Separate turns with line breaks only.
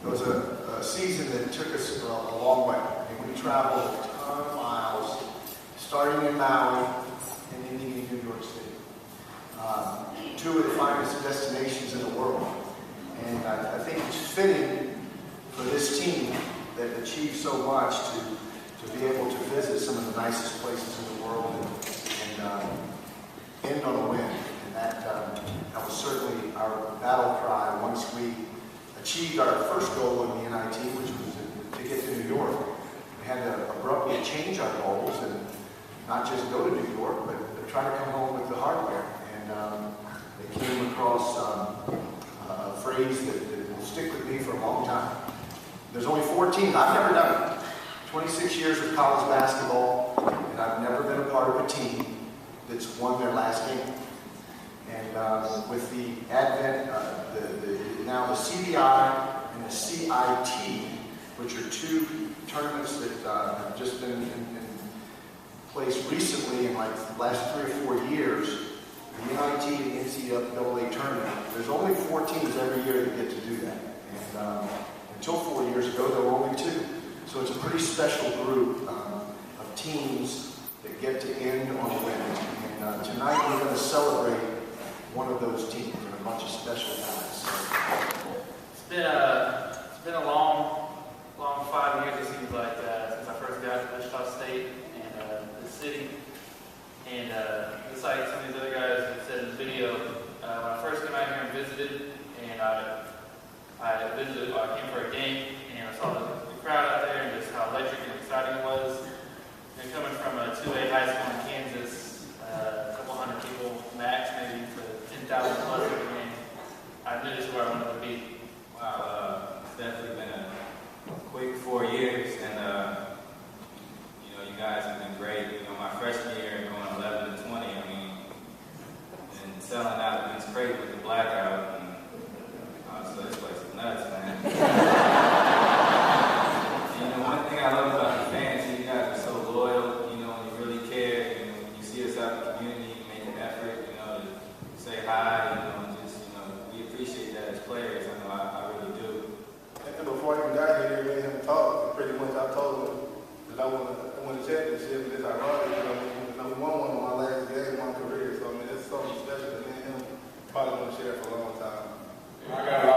It was a season that took us a long way. I mean, we traveled a ton of miles, starting in Maui and ending in New York City. Two of the finest destinations in the world. And I think it's fitting for this team that achieved so much to be able to visit some of the nicest places in the world and end on a win. And that was certainly our battle cry once we achieved our first goal in the NIT, which was to get to New York. We had to abruptly change our goals and not just go to New York, but try to come home with the hardware. And they came across a phrase that will stick with me for a long time. There's only 4 teams. I've never done it. 26 years of college basketball, and I've never been a part of a team that's won their last game. And with the advent, now the CBI and the CIT, which are 2 tournaments that have just been in place recently in like the last 3 or 4 years, the NIT and NCAA tournament, there's only 4 teams every year that get to do that. And until 4 years ago, there were only 2. So it's a pretty special group of teams that get to end on a win. And tonight we're going to celebrate one of those teams and a bunch of special guys.
It's been a long 5 years, it seems like, since I first got to Wichita State and the city. And just like some of these other guys have said in the video, when I first came out here and visited, and I came for a game, and I saw the crowd out there and just how electric and exciting it was. And coming from a 2A high school in Kansas, a couple hundred people max, maybe to 10,000 plus every game, I knew this is where I wanted to be.
Wow, it's definitely been a quick 4 years, and you guys have been great. My freshman year going 11 to 20, I mean, and selling out against Creighton with the blackout, and so this place is nuts, man. One thing I love about the fans, you guys are so loyal, when you really care, when you see us out in the community, you make an effort, to say hi, we appreciate that as players. I know I really do.
And before I even got here, me and him talked. Pretty much I told him that I want to championship, and it's ironic, we won one on my last game of my career, so I mean, it's something special that me and him probably want to share for a long time.
I got a lot